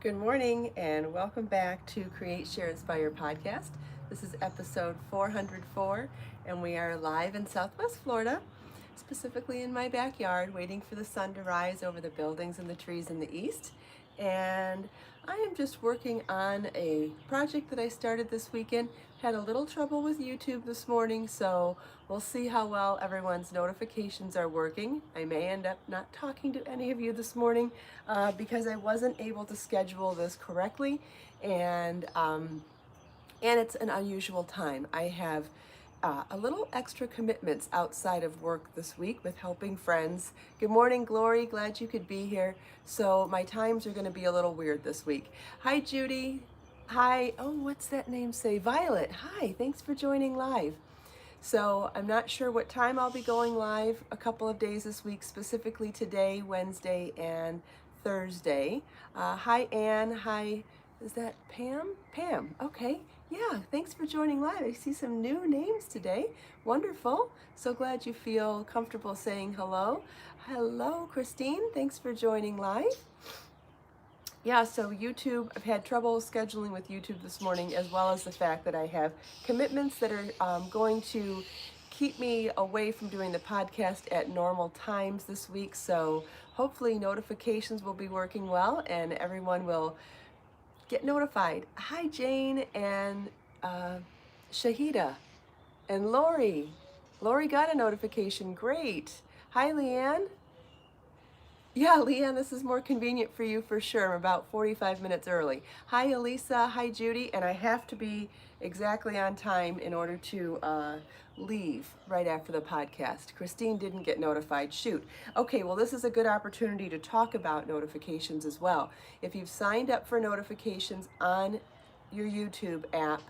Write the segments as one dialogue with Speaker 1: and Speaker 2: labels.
Speaker 1: Good morning and welcome back to Create, Share, Inspire podcast. This is episode 404 and we are live in Southwest Florida, specifically in my backyard, waiting for the sun to rise over the buildings and the trees in the east. And I am just working on a project that I started this weekend. Had a little trouble with YouTube this morning, so we'll see how well everyone's notifications are working. I may end up not talking to any of you this morning because I wasn't able to schedule this correctly, and it's an unusual time. I have a little extra commitments outside of work this week with helping friends. Good morning, Glory. Glad you could be here. So my times are going to be a little weird this week. Hi, Judy. Hi. Oh, what's that name say? Violet. Hi. Thanks for joining live. So I'm not sure what time I'll be going live a couple of days this week, specifically today, Wednesday, and Thursday. Hi, Anne. Hi. Is that Pam? Pam. Okay. Yeah, thanks for joining live. I see some new names today. Wonderful. So glad you feel comfortable saying hello. Hello, Christine. Thanks for joining live. Yeah, so YouTube, I've had trouble scheduling with YouTube this morning, as well as the fact that I have commitments that are going to keep me away from doing the podcast at normal times this week. So hopefully notifications will be working well and everyone will get notified. Hi, Jane and Shahida and Lori. Lori got a notification. Great. Hi, Leanne. Yeah, Leanne, this is more convenient for you for sure. I'm about 45 minutes early. Hi, Elisa. Hi, Judy. And I have to be exactly on time in order to leave right after the podcast. Christine didn't get notified. Shoot. Okay, well, this is a good opportunity to talk about notifications as well. If you've signed up for notifications on your YouTube app,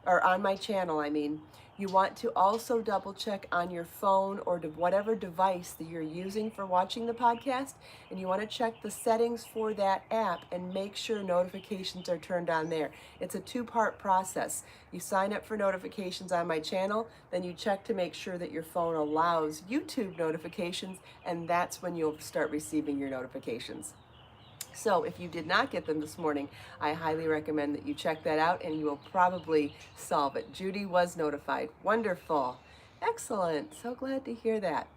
Speaker 1: or on my channel, I mean, you want to also double check on your phone or whatever device that you're using for watching the podcast, and you want to check the settings for that app and make sure notifications are turned on there. It's a two-part process. You sign up for notifications on my channel, then you check to make sure that your phone allows YouTube notifications, and that's when you'll start receiving your notifications. So if you did not get them this morning, I highly recommend that you check that out and you will probably solve it. Judy was notified. Wonderful. Excellent. So glad to hear that.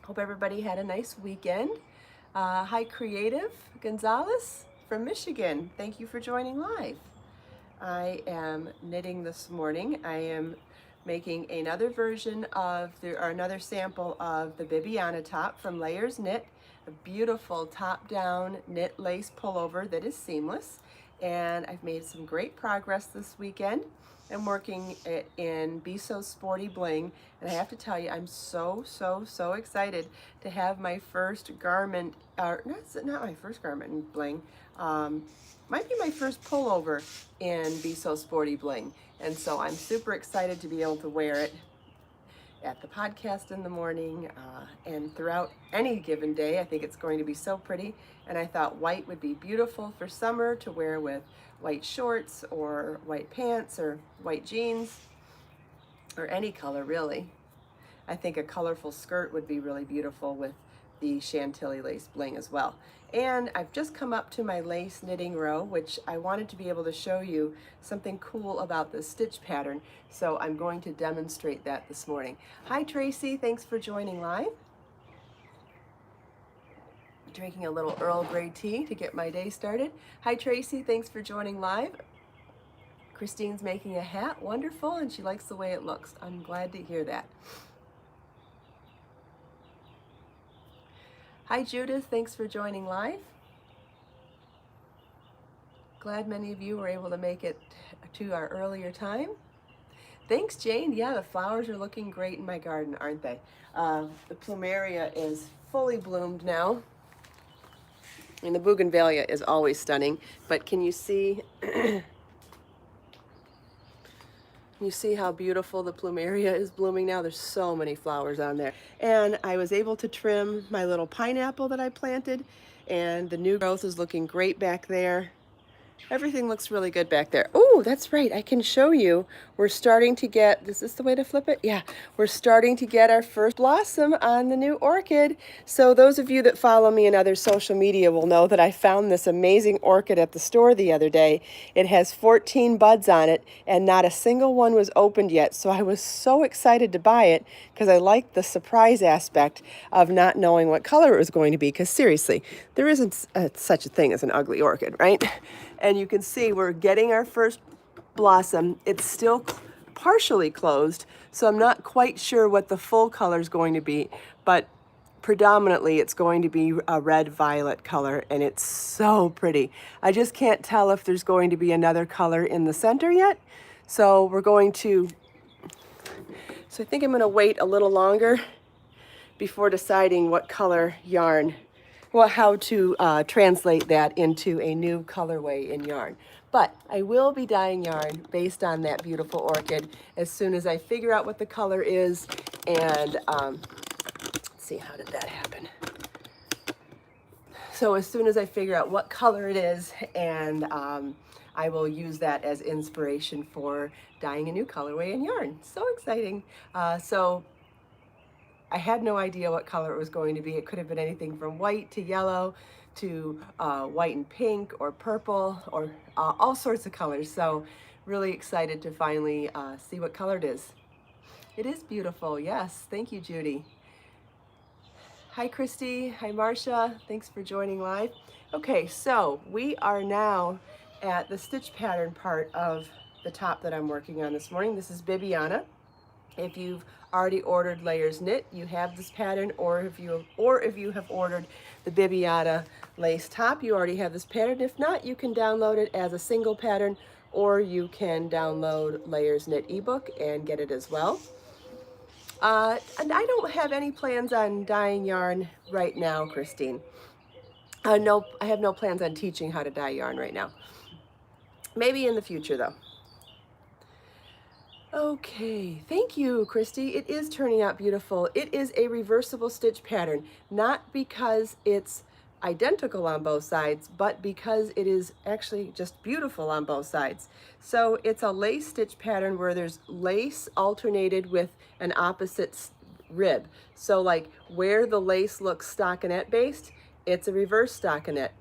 Speaker 1: Hope everybody had a nice weekend. Hi, Creative Gonzalez from Michigan. Thank you for joining live. I am knitting this morning. I am making another version of or another sample of the Bibiana top from Layers Knit. A beautiful top-down knit lace pullover that is seamless, and I've made some great progress this weekend. I'm working it in Be So Sporty Bling, and I have to tell you, I'm so excited to have my first garment, or not my first garment in bling, might be my first pullover in Be So Sporty Bling, and so I'm super excited to be able to wear it at the podcast in the morning and throughout any given day. I think it's going to be so pretty, and I thought white would be beautiful for summer to wear with white shorts or white pants or white jeans or any color really. I think a colorful skirt would be really beautiful with the Chantilly lace bling as well. And I've just come up to my lace knitting row, which I wanted to be able to show you something cool about this stitch pattern. So I'm going to demonstrate that this morning. Hi, Tracy. Thanks for joining live. Drinking a little Earl Grey tea to get my day started. Hi, Tracy. Thanks for joining live. Christine's making a hat. Wonderful. And she likes the way it looks. I'm glad to hear that. Hi, Judith. Thanks for joining live. Glad many of you were able to make it to our earlier time. Thanks, Jane. Yeah, the flowers are looking great in my garden, aren't they? The plumeria is fully bloomed now. And the bougainvillea is always stunning. But can you see... You see how beautiful the plumeria is blooming now? There's so many flowers on there. And I was able to trim my little pineapple that I planted, and the new growth is looking great back there. Everything looks really good back there. Oh, that's right. I can show you. We're starting to get, is this the way to flip it? Yeah. We're starting to get our first blossom on the new orchid. So those of you that follow me in other social media will know that I found this amazing orchid at the store the other day. It has 14 buds on it and not a single one was opened yet. So I was so excited to buy it because I liked the surprise aspect of not knowing what color it was going to be. Because seriously, there isn't such a thing as an ugly orchid, right? And you can see we're getting our first blossom. It's still partially closed, so I'm not quite sure what the full color is going to be, but predominantly it's going to be a red-violet color, and it's so pretty. I just can't tell if there's going to be another color in the center yet, so we're going to, so I think I'm going to wait a little longer before deciding what color yarn, well, how to translate that into a new colorway in yarn. But I will be dyeing yarn based on that beautiful orchid as soon as I figure out what the color is. And let's see, how did that happen? So as soon as I figure out what color it is, and I will use that as inspiration for dyeing a new colorway in yarn. So exciting. So I had no idea what color it was going to be. It could have been anything from white to yellow to white and pink or purple or all sorts of colors. So really excited to finally see what color it is. It is beautiful. Yes. Thank you, Judy. Hi, Christy. Hi, Marcia. Thanks for joining live. Okay, so we are now at the stitch pattern part of the top that I'm working on this morning. This is Bibiana. If you've already ordered Layers Knit, you have this pattern, or if you have ordered the Bibiana lace top, you already have this pattern. If not, you can download it as a single pattern, or you can download Layers Knit ebook and get it as well. And I don't have any plans on dyeing yarn right now, Christine. No, I have no plans on teaching how to dye yarn right now. Maybe in the future, though. Okay, thank you, Christy. It is turning out beautiful. It is a reversible stitch pattern, not because it's identical on both sides, but because it is actually just beautiful on both sides. So it's a lace stitch pattern where there's lace alternated with an opposite rib. So like where the lace looks stockinette based, it's a reverse stockinette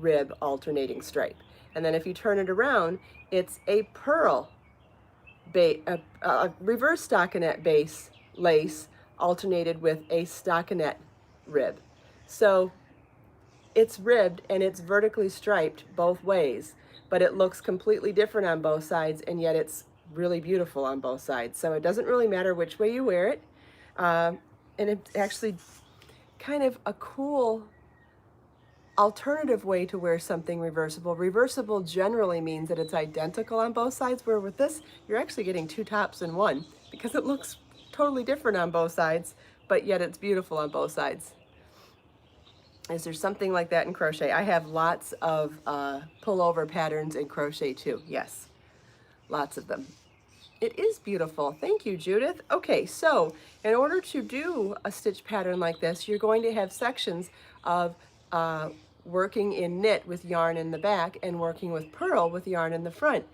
Speaker 1: rib alternating stripe. And then if you turn it around, it's a pearl reverse stockinette base lace alternated with a stockinette rib. So it's ribbed and it's vertically striped both ways, but it looks completely different on both sides, and yet it's really beautiful on both sides. So it doesn't really matter which way you wear it. And it's actually kind of a cool alternative way to wear something reversible. Reversible generally means that it's identical on both sides, where with this, you're actually getting two tops in one because it looks totally different on both sides, but yet it's beautiful on both sides. Is there something like that in crochet? I have lots of pullover patterns in crochet too. Yes, lots of them. It is beautiful. Thank you, Judith. Okay, so in order to do a stitch pattern like this, you're going to have sections of working in knit with yarn in the back and working with purl with yarn in the front.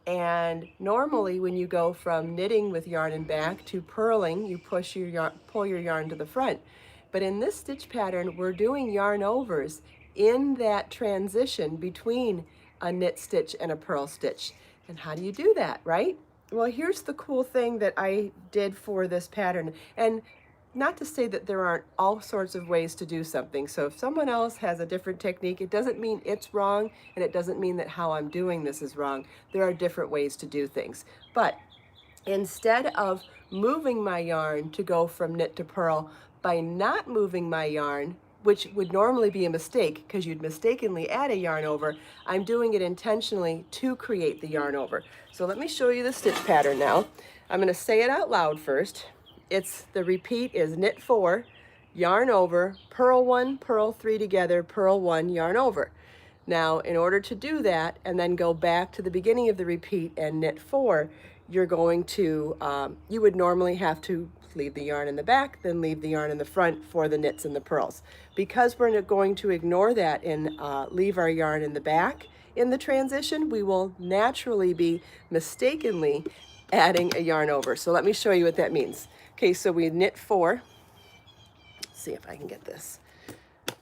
Speaker 1: And normally when you go from knitting with yarn in back to purling, you push your yarn, pull your yarn to the front. But in this stitch pattern, we're doing yarn overs in that transition between a knit stitch and a purl stitch. And how do you do that, right? Well, here's the cool thing that I did for this pattern. And not to say that there aren't all sorts of ways to do something. So if someone else has a different technique, it doesn't mean it's wrong, and it doesn't mean that how I'm doing this is wrong. There are different ways to do things. But instead of moving my yarn to go from knit to purl, by not moving my yarn, which would normally be a mistake because you'd mistakenly add a yarn over, I'm doing it intentionally to create the yarn over. So let me show you the stitch pattern now. I'm going to say it out loud first. It's the repeat is knit 4, yarn over, purl 1, purl 3 together, purl 1, yarn over. Now, in order to do that and then go back to the beginning of the repeat and knit 4, you're going to, you would normally have to leave the yarn in the back, then leave the yarn in the front for the knits and the purls. Because we're going to ignore that and leave our yarn in the back in the transition, we will naturally be mistakenly adding a yarn over. So let me show you what that means. Okay, so we knit 4. Let's see if I can get this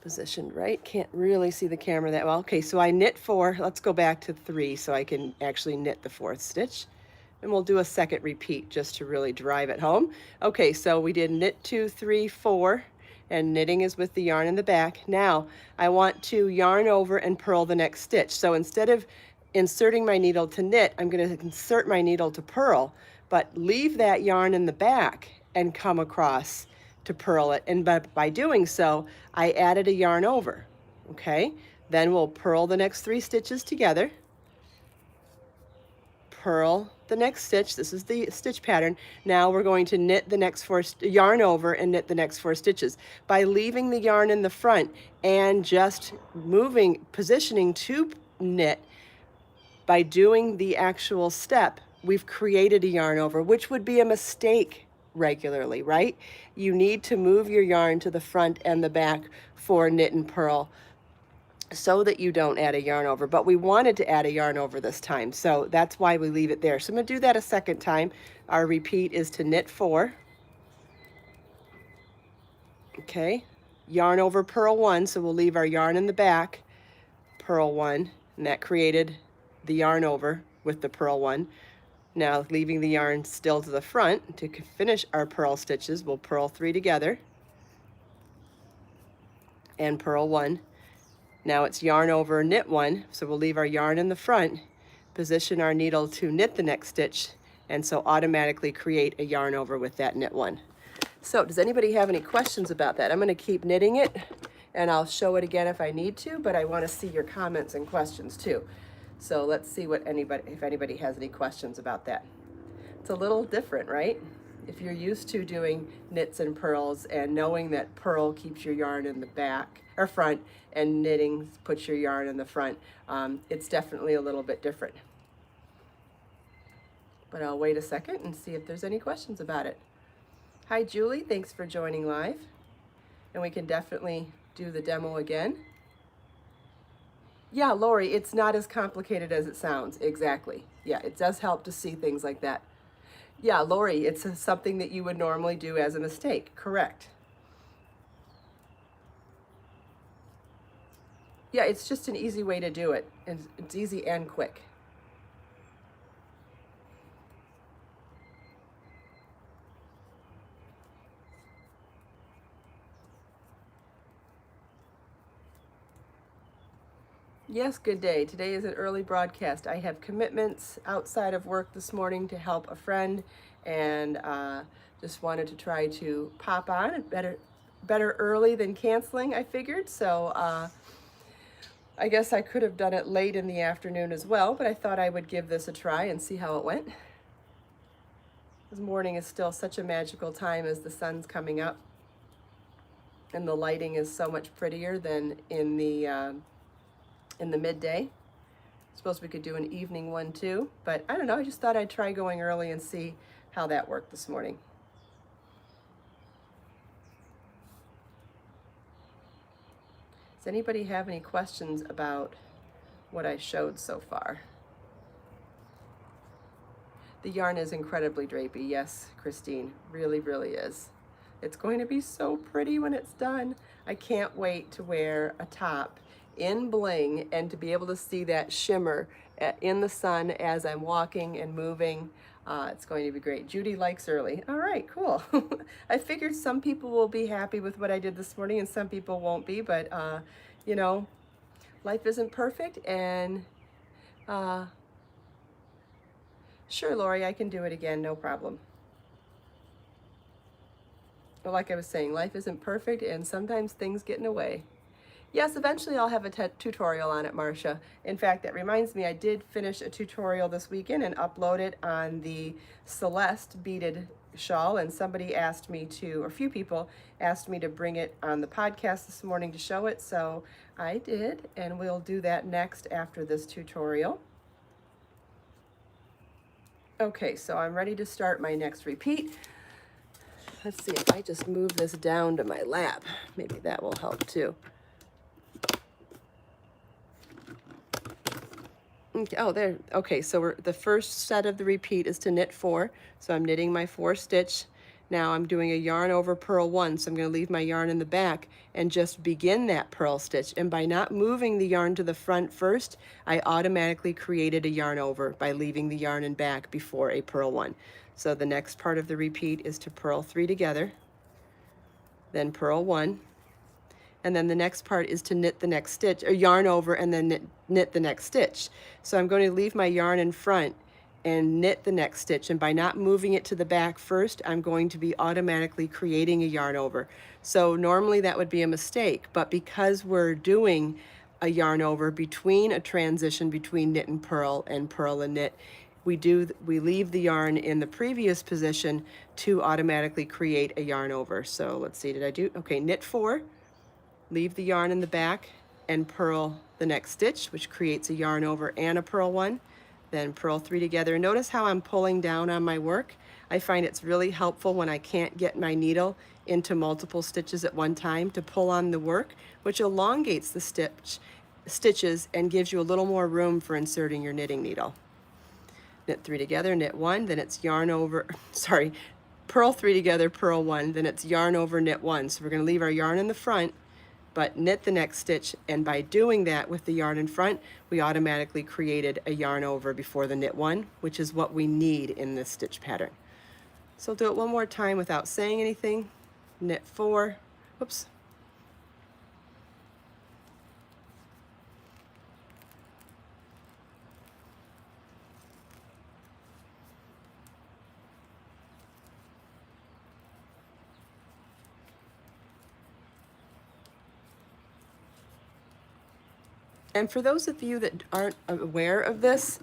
Speaker 1: positioned right. Can't really see the camera that well. Okay, so I knit 4. Let's go back to 3 so I can actually knit the 4th stitch. And we'll do a second repeat just to really drive it home. Okay, so we did knit 2, 3, 4, and knitting is with the yarn in the back. Now I want to yarn over and purl the next stitch. So instead of inserting my needle to knit, I'm going to insert my needle to purl, but leave that yarn in the back and come across to purl it. And by doing so, I added a yarn over. Okay, then we'll purl the next 3 stitches together, purl the next stitch. This is the stitch pattern. Now we're going to knit the next 4, yarn over and knit the next 4 stitches. By leaving the yarn in the front and just positioning to knit, by doing the actual step, we've created a yarn over, which would be a mistake regularly, right? You need to move your yarn to the front and the back for knit and purl so that you don't add a yarn over. But we wanted to add a yarn over this time, so that's why we leave it there. So I'm going to do that a second time. Our repeat is to knit 4. Okay, yarn over, purl 1, so we'll leave our yarn in the back, purl 1, and that created the yarn over with the purl 1. Now leaving the yarn still to the front to finish our purl stitches, we'll purl 3 together and purl 1. Now it's yarn over, knit 1, so we'll leave our yarn in the front, position our needle to knit the next stitch, and so automatically create a yarn over with that knit 1. So does anybody have any questions about that? I'm going to keep knitting it, and I'll show it again if I need to, but I want to see your comments and questions too. So let's see if anybody has any questions about that. It's a little different, right? If you're used to doing knits and purls and knowing that purl keeps your yarn in the back or front and knitting puts your yarn in the front, it's definitely a little bit different. But I'll wait a second and see if there's any questions about it. Hi Julie, thanks for joining live. And we can definitely do the demo again. Yeah, Lori, it's not as complicated as it sounds. Exactly. Yeah, it does help to see things like that. Yeah, Lori, it's something that you would normally do as a mistake. Correct. Yeah, it's just an easy way to do it. And it's easy and quick. Yes, good day. Today is an early broadcast. I have commitments outside of work this morning to help a friend, and just wanted to try to pop on. Better early than canceling, I figured. So I guess I could have done it late in the afternoon as well, but I thought I would give this a try and see how it went. This morning is still such a magical time as the sun's coming up, and the lighting is so much prettier than in the midday. I suppose we could do an evening one too, but I don't know, I just thought I'd try going early and see how that worked this morning. Does anybody have any questions about what I showed so far? The yarn is incredibly drapey. Yes, Christine, really, really is. It's going to be so pretty when it's done. I can't wait to wear a top in bling and to be able to see that shimmer in the sun as I'm walking and moving. It's going to be great. Judy likes early. All right, cool. I figured some people will be happy with what I did this morning and some people won't be, but you know, life isn't perfect, and sure, Lori, I can do it again, no problem. But like I was saying, life isn't perfect and sometimes things get in the way. Yes, eventually I'll have a tutorial on it, Marcia. In fact, that reminds me, I did finish a tutorial this weekend and upload it on the Celeste beaded shawl, and somebody asked me to, or a few people asked me to bring it on the podcast this morning to show it, so I did, and we'll do that next after this tutorial. Okay, so I'm ready to start my next repeat. Let's see if I just move this down to my lap. Maybe that will help too. Okay, oh, there. Okay, so the first set of the repeat is to knit 4. So I'm knitting my 4 stitch. Now I'm doing a yarn over purl 1, so I'm going to leave my yarn in the back and just begin that purl stitch. And by not moving the yarn to the front first, I automatically created a yarn over by leaving the yarn in back before a purl 1. So the next part of the repeat is to purl 3 together, then purl 1, and then the next part is to knit the next stitch, or yarn over and then knit the next stitch. So I'm going to leave my yarn in front and knit the next stitch, and by not moving it to the back first, I'm going to be automatically creating a yarn over. So normally that would be a mistake, but because we're doing a yarn over between a transition between knit and purl and knit, we leave the yarn in the previous position to automatically create a yarn over. So let's see, did I do? Okay, knit 4, leave the yarn in the back and purl the next stitch, which creates a yarn over and a purl 1, then purl 3 together. Notice how I'm pulling down on my work. I find it's really helpful when I can't get my needle into multiple stitches at one time to pull on the work, which elongates the stitches and gives you a little more room for inserting your knitting needle. Knit 3 together, knit 1, then it's yarn over, sorry, purl 3 together, purl 1, then it's yarn over, knit 1. So we're going to leave our yarn in the front, but knit the next stitch, and by doing that with the yarn in front, we automatically created a yarn over before the knit 1, which is what we need in this stitch pattern. So I'll do it one more time without saying anything. Knit 4, whoops. And for those of you that aren't aware of this,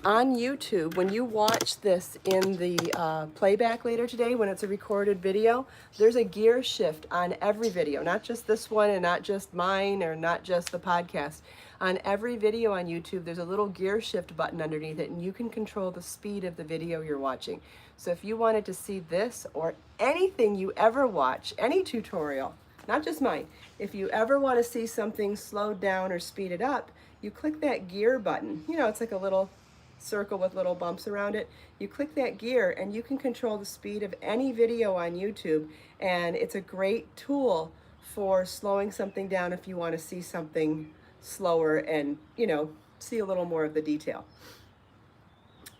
Speaker 1: on YouTube, when you watch this in the playback later today, when it's a recorded video, there's a gear shift on every video, not just this one and not just mine or not just the podcast. On every video on YouTube, there's a little gear shift button underneath it, and you can control the speed of the video you're watching. So if you wanted to see this or anything you ever watch, any tutorial, not just mine, if you ever want to see something slowed down or speeded up, you click that gear button. You know, it's like a little circle with little bumps around it. You click that gear and you can control the speed of any video on YouTube, and it's a great tool for slowing something down if you want to see something slower and, you know, see a little more of the detail.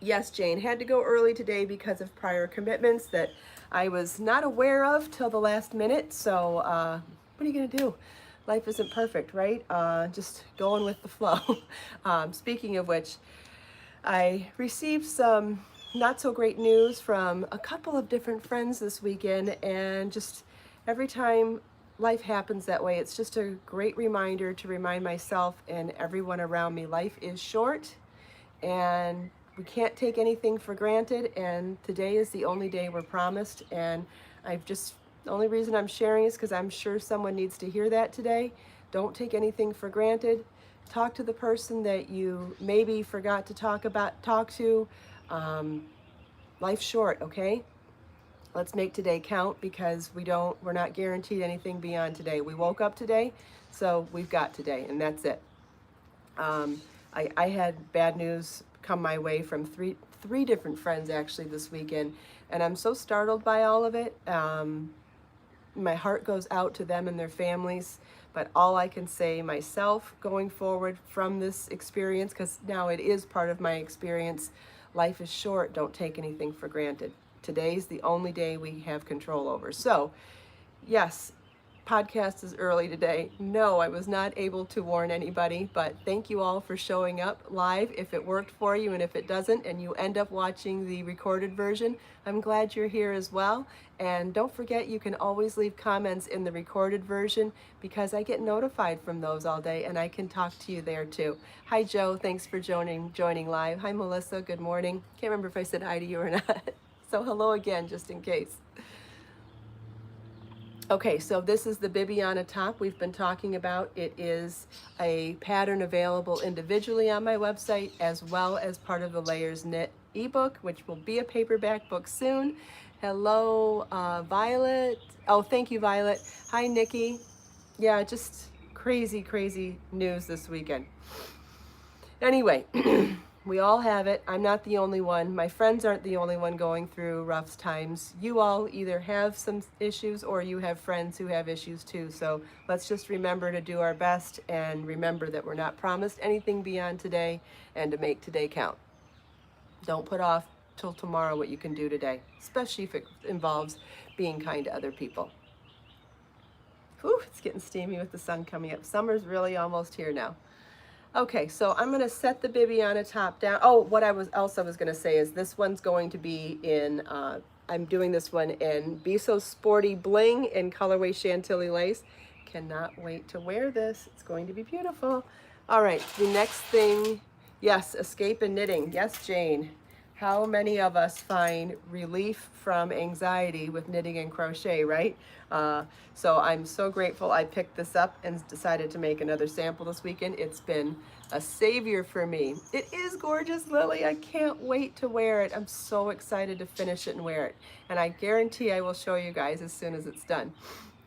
Speaker 1: Yes, Jane, had to go early today because of prior commitments that I was not aware of till the last minute. So what are you going to do? Life isn't perfect, right? Just going with the flow. Speaking of which, I received some not so great news from a couple of different friends this weekend, and just every time life happens that way, it's just a great reminder to remind myself and everyone around me, life is short and we can't take anything for granted, and today is the only day we're promised. And the only reason I'm sharing is because I'm sure someone needs to hear that today. Don't take anything for granted. Talk to the person that you maybe forgot to talk to. Life's short, okay? Let's make today count, because we're not guaranteed anything beyond today. We woke up today, so we've got today, and that's it. I had bad news come my way from three different friends actually this weekend, and I'm so startled by all of it. My heart goes out to them and their families, but all I can say myself going forward from this experience, because now it is part of my experience, life is short. Don't take anything for granted. Today's the only day we have control over. So yes, podcast is early today. No, I was not able to warn anybody, but thank you all for showing up live if it worked for you, and if it doesn't and you end up watching the recorded version, I'm glad you're here as well. And don't forget, you can always leave comments in the recorded version, because I get notified from those all day and I can talk to you there too. Hi Joe, thanks for joining live. Hi Melissa, good morning. Can't remember if I said hi to you or not. So hello again, just in case. Okay, so this is the Bibiana top we've been talking about. It is a pattern available individually on my website, as well as part of the Layers Knit ebook, which will be a paperback book soon. Hello, Violet. Oh, thank you, Violet. Hi, Nikki. Yeah, just crazy, crazy news this weekend. Anyway, we all have it. I'm not the only one. My friends aren't the only one going through rough times. You all either have some issues or you have friends who have issues too. So let's just remember to do our best and remember that we're not promised anything beyond today and to make today count. Don't put off till tomorrow what you can do today, especially if it involves being kind to other people. Whew, it's getting steamy with the sun coming up. Summer's really almost here now. Okay, so I'm going to set the Bibiana top down. Oh, what I was going to say is this one's going to be in, I'm doing this one in Be So Sporty Bling in colorway Chantilly Lace. Cannot wait to wear this. It's going to be beautiful. All right, the next thing, yes, escape and knitting. Yes, Jane. How many of us find relief from anxiety with knitting and crochet, right? So I'm so grateful I picked this up and decided to make another sample this weekend. It's been a savior for me. It is gorgeous, Lily. I can't wait to wear it. I'm so excited to finish it and wear it. And I guarantee I will show you guys as soon as it's done.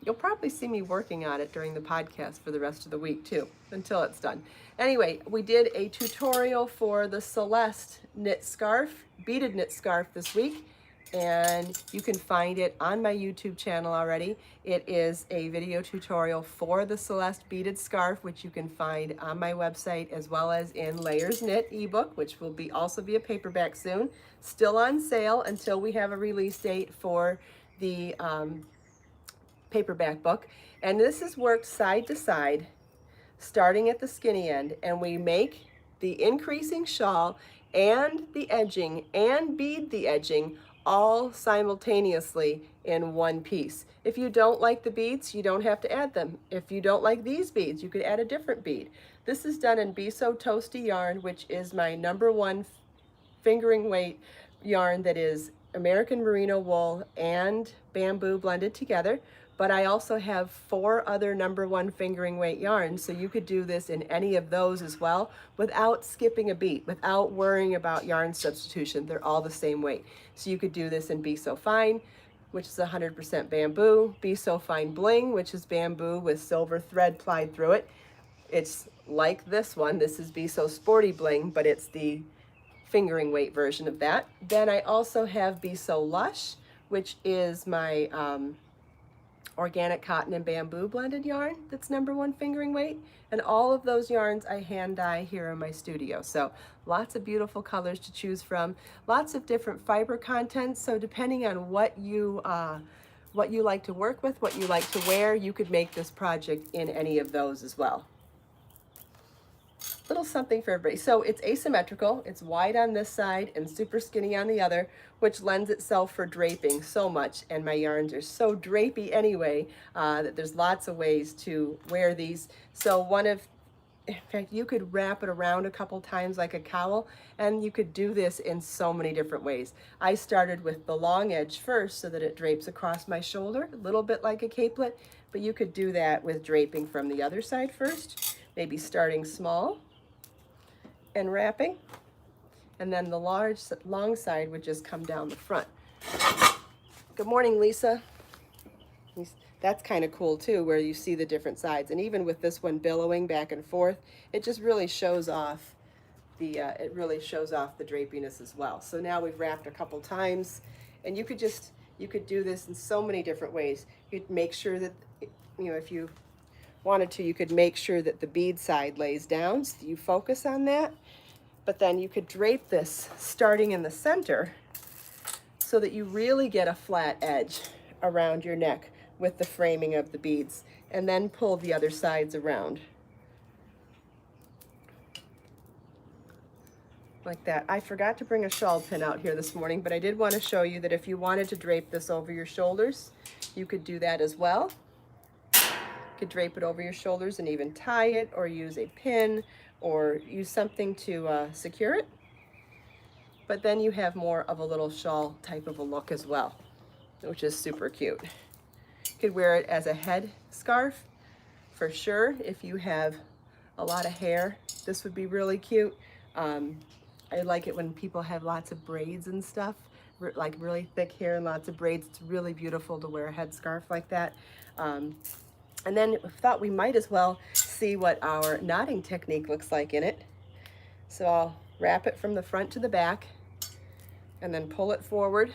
Speaker 1: You'll probably see me working on it during the podcast for the rest of the week too, until it's done. Anyway, we did a tutorial for the Celeste knit scarf, beaded knit scarf this week, and you can find it on my YouTube channel already. It is a video tutorial for the Celeste beaded scarf, which you can find on my website as well as in Layers Knit ebook, which will also be a paperback soon. Still on sale until we have a release date for the paperback book. And this is worked side to side, starting at the skinny end, and we make the increasing shawl and the edging and bead the edging all simultaneously in one piece. If you don't like the beads, you don't have to add them. If you don't like these beads, you could add a different bead. This is done in Be So Toasty yarn, which is my #1 fingering weight yarn that is American merino wool and bamboo blended together. But I also have 4 other #1 fingering weight yarns, so you could do this in any of those as well without skipping a beat, without worrying about yarn substitution. They're all the same weight. So you could do this in Be So Fine, which is 100% bamboo, Be So Fine Bling, which is bamboo with silver thread plied through it. It's like this one. This is Be So Sporty Bling, but it's the fingering weight version of that. Then I also have Be So Lush, which is my organic cotton and bamboo blended yarn that's #1 fingering weight, and all of those yarns I hand dye here in my studio. So lots of beautiful colors to choose from, lots of different fiber content. So depending on what you like to work with, what you like to wear, you could make this project in any of those as well. Little something for everybody. So it's asymmetrical. It's wide on this side and super skinny on the other, which lends itself for draping so much. And my yarns are so drapey anyway that there's lots of ways to wear these. So in fact, you could wrap it around a couple times like a cowl, and you could do this in so many different ways. I started with the long edge first so that it drapes across my shoulder, a little bit like a capelet, but you could do that with draping from the other side first, maybe starting small and wrapping, and then the long side would just come down the front. Good morning, Lisa. That's kind of cool too, where you see the different sides, and even with this one billowing back and forth, it just really shows off the drapiness as well. So now we've wrapped a couple times, and you could do this in so many different ways. You'd make sure that, if you wanted to, you could make sure that the bead side lays down, so you focus on that. But then you could drape this starting in the center so that you really get a flat edge around your neck with the framing of the beads, and then pull the other sides around. Like that. I forgot to bring a shawl pin out here this morning, but I did want to show you that if you wanted to drape this over your shoulders, you could do that as well. Could drape it over your shoulders and even tie it, or use a pin, or use something to secure it. But then you have more of a little shawl type of a look as well, which is super cute. You could wear it as a head scarf for sure. If you have a lot of hair, this would be really cute. I like it when people have lots of braids and stuff, like really thick hair and lots of braids. It's really beautiful to wear a headscarf like that. And then we thought we might as well see what our knotting technique looks like in it. So I'll wrap it from the front to the back and then pull it forward.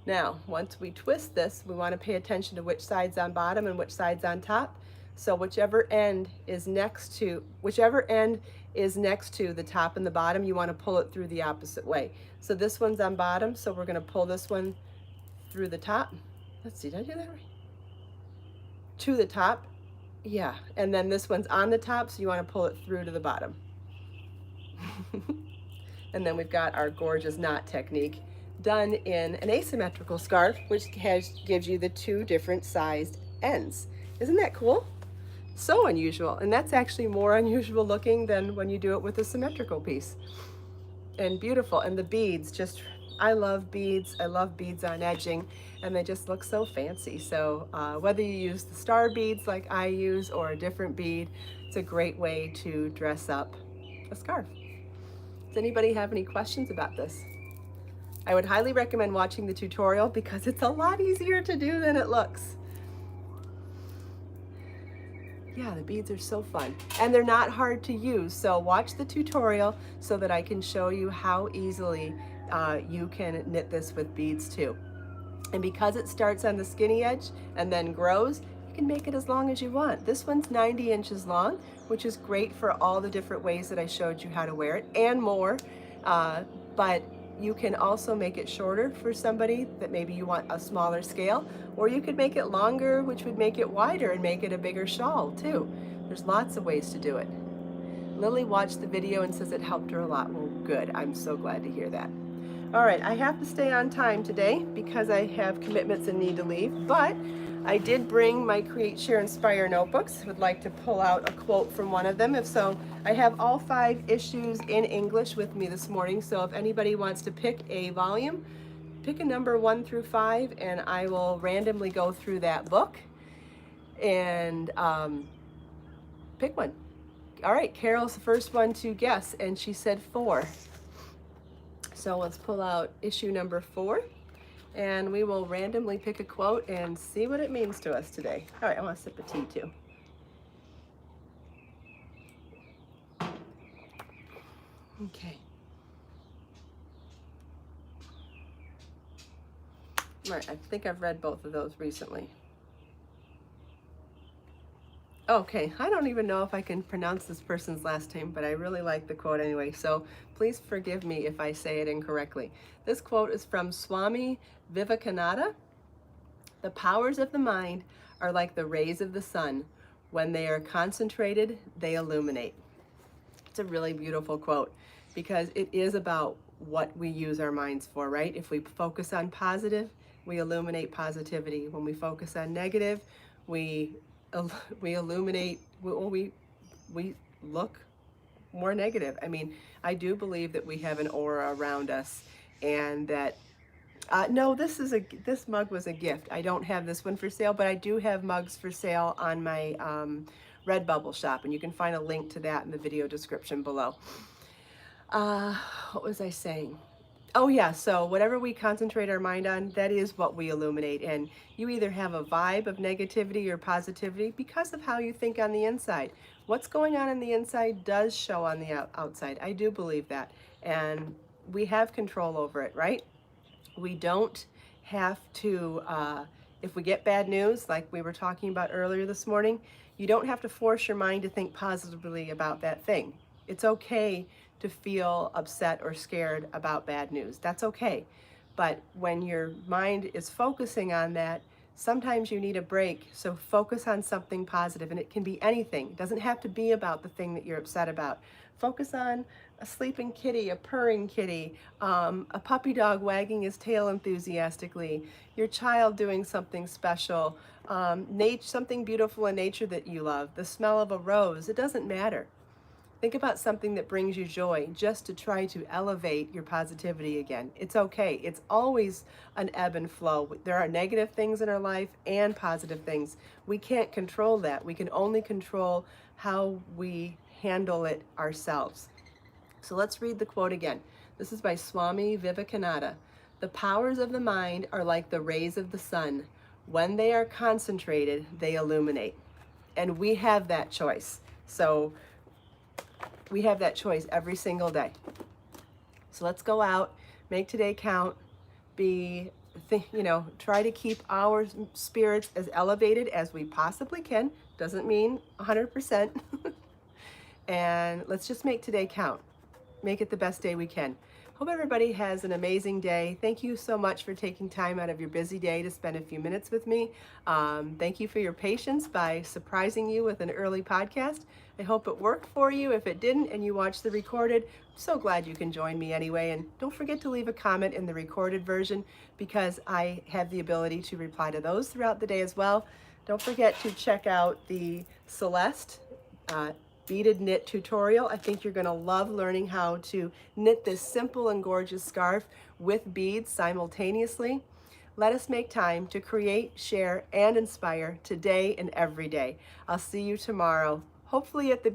Speaker 1: Now, once we twist this, we want to pay attention to which side's on bottom and which side's on top. So whichever end is next to the top and the bottom, you want to pull it through the opposite way. So this one's on bottom, so we're going to pull this one through the top. Let's see, did I do that right? To the top, yeah. And then this one's on the top, so you want to pull it through to the bottom. And then we've got our gorgeous knot technique done in an asymmetrical scarf, which gives you the two different sized ends. Isn't that cool? So unusual, and that's actually more unusual looking than when you do it with a symmetrical piece. And beautiful, and the beads, just, I love beads. I love beads on edging, and they just look so fancy. So whether you use the star beads like I use or a different bead, it's a great way to dress up a scarf. Does anybody have any questions about this? I would highly recommend watching the tutorial because it's a lot easier to do than it looks. Yeah, the beads are so fun and they're not hard to use. So watch the tutorial so that I can show you how easily you can knit this with beads too. And because it starts on the skinny edge and then grows, you can make it as long as you want. This one's 90 inches long, which is great for all the different ways that I showed you how to wear it and more. But you can also make it shorter for somebody that maybe you want a smaller scale, or you could make it longer, which would make it wider and make it a bigger shawl too. There's lots of ways to do it. Lily watched the video and says it helped her a lot. Well, good. I'm so glad to hear that. All right, I have to stay on time today because I have commitments and need to leave, but I did bring my Create, Share, Inspire notebooks. Would like to pull out a quote from one of them. If so, I have all 5 issues in English with me this morning, so if anybody wants to pick a volume, pick a number 1 through 5, and I will randomly go through that book and pick one. All right, Carol's the first one to guess, and she said 4. So let's pull out issue number 4. And we will randomly pick a quote and see what it means to us today. All right, I want to sip a tea too. Okay. All right, I think I've read both of those recently. Okay, I don't even know if I can pronounce this person's last name, but I really like the quote anyway, so please forgive me if I say it incorrectly. This quote is from Swami Vivekananda. The powers of the mind are like the rays of the sun. When they are concentrated, they illuminate. It's a really beautiful quote because it is about what we use our minds for, right? If we focus on positive, we illuminate positivity. When we focus on negative, we illuminate, we look more negative. I mean, I do believe that we have an aura around us, and that no, this mug was a gift. I don't have this one for sale, but I do have mugs for sale on my Redbubble shop, and you can find a link to that in the video description below. What was I saying? Oh yeah, so whatever we concentrate our mind on, that is what we illuminate. And you either have a vibe of negativity or positivity because of how you think on the inside. What's going on the inside does show on the outside. I do believe that. And we have control over it, right? We don't have to, if we get bad news, like we were talking about earlier this morning, you don't have to force your mind to think positively about that thing. It's okay to feel upset or scared about bad news. That's okay. But when your mind is focusing on that, sometimes you need a break. So focus on something positive, and it can be anything. It doesn't have to be about the thing that you're upset about. Focus on a sleeping kitty, a purring kitty, a puppy dog wagging his tail enthusiastically, your child doing something special, something beautiful in nature that you love, the smell of a rose. It doesn't matter. Think about something that brings you joy, just to try to elevate your positivity again. It's okay. It's always an ebb and flow. There are negative things in our life and positive things. We can't control that. We can only control how we handle it ourselves. So let's read the quote again. This is by Swami Vivekananda. The powers of the mind are like the rays of the sun. When they are concentrated, they illuminate. And we have that choice. So we have that choice every single day. So let's go out, make today count, try to keep our spirits as elevated as we possibly can. Doesn't mean 100%. And let's just make today count. Make it the best day we can. Hope everybody has an amazing day. Thank you so much for taking time out of your busy day to spend a few minutes with me. Thank you for your patience by surprising you with an early podcast. I hope it worked for you. If it didn't and you watched the recorded, I'm so glad you can join me anyway. And don't forget to leave a comment in the recorded version because I have the ability to reply to those throughout the day as well. Don't forget to check out the Celeste beaded knit tutorial. I think you're going to love learning how to knit this simple and gorgeous scarf with beads simultaneously. Let us make time to create, share, and inspire today and every day. I'll see you tomorrow, hopefully at the